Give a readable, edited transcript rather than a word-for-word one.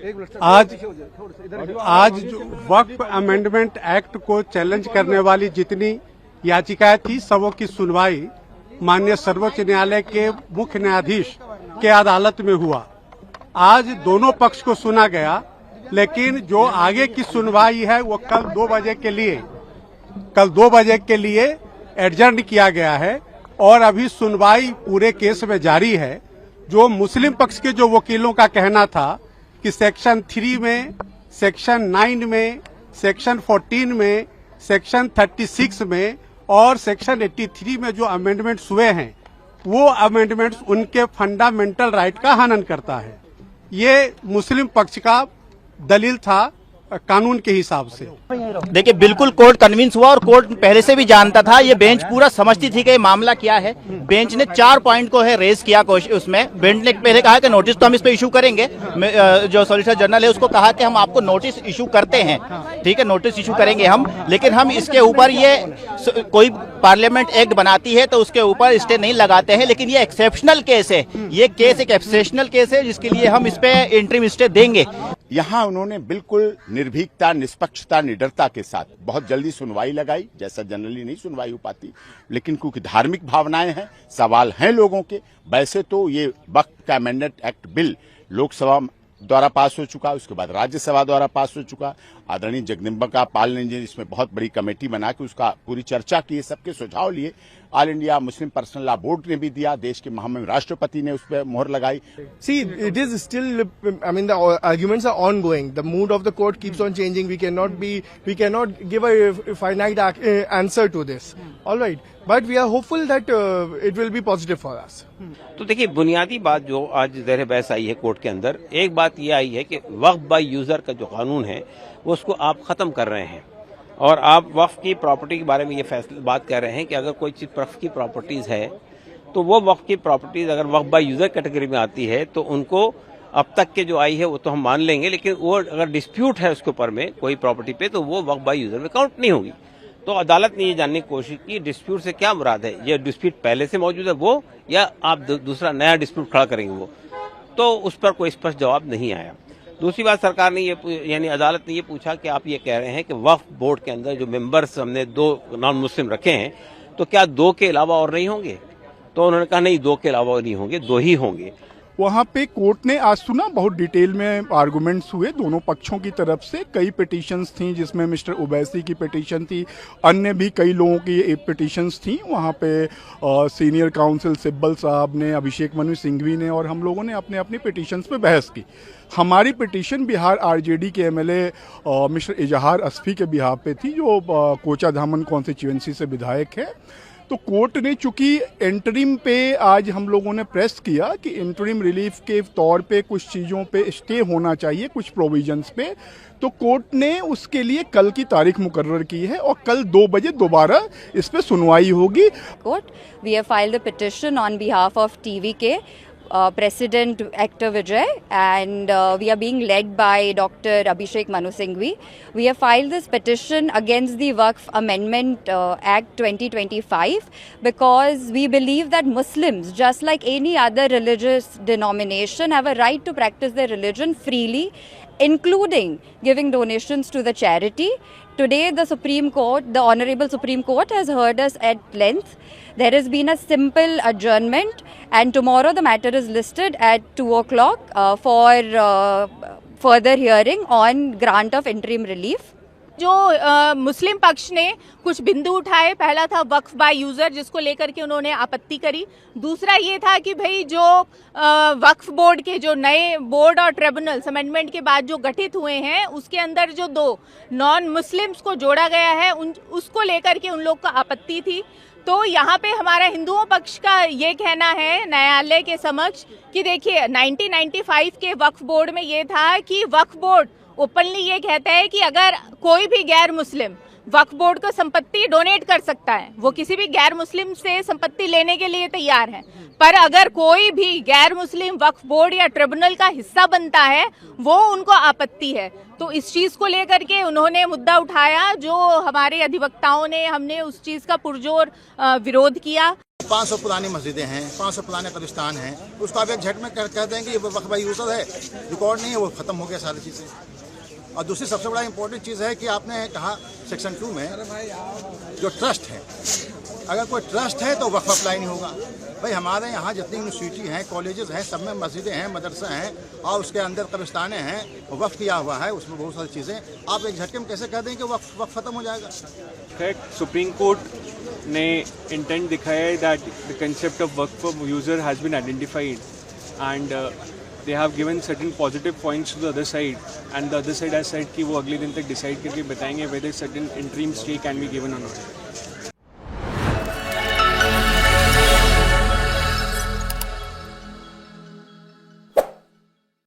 आज जो वक्फ amendment act को चैलेंज करने वाली जितनी याचिकाएं थी सबों की सुनवाई माननीय सर्वोच्च न्यायालय के मुख्य न्यायाधीश के अदालत में हुआ। आज दोनों पक्ष को सुना गया, लेकिन जो आगे की सुनवाई है वो कल 2 बजे के लिए एडजर्न किया गया है और अभी सुनवाई पूरे केस में जारी है। जो मुस्लिम पक्ष के जो वकीलों का कहना था कि सेक्शन 3 में, सेक्शन 9 में, सेक्शन 14 में, सेक्शन 36 में और सेक्शन 83 में जो अमेंडमेंट्स हुए हैं वो अमेंडमेंट्स उनके फंडामेंटल राइट का हनन करता है। ये मुस्लिम पक्ष का दलील था कानून के हिसाब से। देखिए, बिल्कुल कोर्ट कन्विंस हुआ और कोर्ट पहले से भी जानता था, ये बेंच पूरा समझती थी कि ये मामला क्या है। बेंच ने 4 पॉइंट को है रेज किया उसमें। बेंच ने पहले कहा कि नोटिस तो हम इस पे इशू करेंगे, जो सॉलिसिटर जनरल है उसको कहा कि हम आपको नोटिस इशू करते हैं, ठीक है, नोटिस इशू करेंगे हम, लेकिन हम इसके ऊपर ये कोई पार्लियामेंट एक्ट बनाती है तो उसके ऊपर स्टे नहीं लगाते हैं। लेकिन ये एक्सेप्शनल केस है, ये केस एक एक्सेप्शनल केस है जिसके लिए हम इस पे इंटरिम स्टे देंगे। यहाँ उन्होंने बिल्कुल निर्भीकता, निष्पक्षता, निडरता के साथ बहुत जल्दी सुनवाई लगाई, जैसा जनरली नहीं सुनवाई हो पाती, लेकिन क्योंकि धार्मिक भावनाएं हैं, सवाल हैं लोगों के। वैसे तो ये वक्फ का अमेंडमेंट एक्ट बिल लोकसभा द्वारा पास हो चुका, उसके बाद राज्यसभा द्वारा पास हो चुका। आदरणीय जगदम्बिका पाल ने इसमें बहुत बड़ी कमेटी बना के उसका पूरी चर्चा की, सबके सुझाव लिए। All India Muslim personal law board ने भी दिया, देश के महामहिम राष्ट्रपति ने उस पर मोहर लगाई। See, it is still, I mean, the arguments are ongoing. The mood of the court keeps on changing. We cannot give a finite answer to this. All right. But we are hopeful that it will be positive for us. तो देखिए, बुनियादी बात जो आज ज़ेर बहस आई है court के अंदर, एक बात ये आई है कि वक्फ बाय यूजर का जो कानून है वो उसको आप खत्म कर रहे हैं और आप वक्फ की प्रॉपर्टी के बारे में ये बात कर रहे हैं कि अगर कोई चीज वक्फ की प्रॉपर्टीज है तो वो वक्फ की प्रॉपर्टीज अगर वक्फ बाय यूजर कैटेगरी में आती है तो उनको अब तक के जो आई है वो तो हम मान लेंगे, लेकिन वो अगर डिस्प्यूट है उसके ऊपर में कोई प्रॉपर्टी पे तो वो वक्फ बाय यूजर में काउंट नहीं होगी। तो अदालत ने ये जानने की कोशिश की डिस्प्यूट से क्या मुराद है, ये डिस्प्यूट पहले से मौजूद है वो या आप दूसरा नया डिस्प्यूट खड़ा करेंगे वो, तो उस पर कोई स्पष्ट जवाब नहीं आया। दूसरी बात, सरकार ने यानी अदालत ने ये पूछा कि आप ये कह रहे हैं कि वक्फ बोर्ड के अंदर जो मेंबर्स हमने 2 नॉन मुस्लिम रखे हैं तो क्या 2 के अलावा और नहीं होंगे? तो उन्होंने कहा नहीं, 2 के अलावा नहीं होंगे, 2 ही होंगे। वहाँ पे कोर्ट ने आज सुना, बहुत डिटेल में आर्गुमेंट्स हुए दोनों पक्षों की तरफ से। कई पिटीशंस थी जिसमें मिस्टर ओवैसी की पिटीशन थी, अन्य भी कई लोगों की पिटीशंस थी। वहाँ पे सीनियर काउंसिल सिब्बल साहब ने, अभिषेक मनु सिंघवी ने और हम लोगों ने अपने अपनी पिटीशंस पे बहस की। हमारी पिटीशन बिहार आरजेडी के एमएलए मिस्टर इजहार असफी के बिहाफ पे थी, जो कोचा धामन कॉन्स्टिट्यूएंसी से विधायक है। तो कोर्ट ने चूंकि इंटरिम पे आज हम लोगों ने प्रेस किया कि इंटरिम रिलीफ के तौर पे कुछ चीज़ों पे स्टे होना चाहिए, कुछ प्रोविजंस पे, तो कोर्ट ने उसके लिए कल की तारीख मुकर्रर की है और कल 2 बजे दोबारा इस पे सुनवाई होगी। Court, we have filed a petition on behalf of TVK President Actor Vijay, and we are being led by Dr. Abhishek Manu Singhvi. We have filed this petition against the Waqf Amendment Act 2025 because we believe that Muslims, just like any other religious denomination, have a right to practice their religion freely, including giving donations to the charity. Today, the Supreme Court, the Honorable Supreme Court, has heard us at length. There has been a simple adjournment, and tomorrow the matter is listed at 2 o'clock for further hearing on grant of interim relief. जो मुस्लिम पक्ष ने कुछ बिंदु उठाए, पहला था वक्फ by user जिसको लेकर के उन्होंने आपत्ति करी। दूसरा ये था कि भाई जो वक्फ बोर्ड के जो नए बोर्ड और ट्रिब्यूनल्स अमेंडमेंट के बाद जो गठित हुए हैं उसके अंदर जो 2 नॉन मुस्लिम्स को जोड़ा गया है उसको लेकर के उन लोग को आपत्ति थी। तो यहाँ पे हमारा हिंदुओं पक्ष का ये कहना है न्यायालय के समक्ष कि देखिए 1995 के वक्फ बोर्ड में ये था कि वक्फ बोर्ड ओपनली ये कहता है कि अगर कोई भी गैर मुस्लिम वक्फ बोर्ड को संपत्ति डोनेट कर सकता है, वो किसी भी गैर मुस्लिम से संपत्ति लेने के लिए तैयार है, पर अगर कोई भी गैर मुस्लिम वक्फ बोर्ड या ट्रिब्यूनल का हिस्सा बनता है वो उनको आपत्ति है। तो इस चीज को लेकर के उन्होंने मुद्दा उठाया, जो हमारे अधिवक्ताओं ने, हमने उस चीज का पुरजोर विरोध किया। 500 पुरानी मस्जिदें हैं, 500 पुराने कब्रिस्तान हैं, उसको आप एक झट में कह दें कि ये वक्फ बाय यूजर है, रिकॉर्ड नहीं है, वो ख़त्म हो गया सारी चीज़ें। और दूसरी सबसे बड़ा इंपॉर्टेंट चीज़ है कि आपने कहा सेक्शन 2 में जो ट्रस्ट है, अगर कोई ट्रस्ट है तो वक्फ अप्लाई नहीं होगा। भाई हमारे यहाँ जितनी यूनिवर्सिटी हैं, कॉलेजेस हैं, सब में मस्जिदें हैं, मदरसा हैं और उसके अंदर कब्रिस्तानें हैं, वक्फ किया हुआ है, उसमें बहुत सारी चीज़ें। आप एक झटके में कैसे कह दें कि वक्फ ख़त्म हो जाएगा? सुप्रीम कोर्ट ने इंटेंट दिखाया है that the concept of waqf user has been identified and they have given certain positive points to the other side and the other side has said कि वो अगले दिन तक डिसाइड करके बताएंगे whether certain interim stay can be given और not.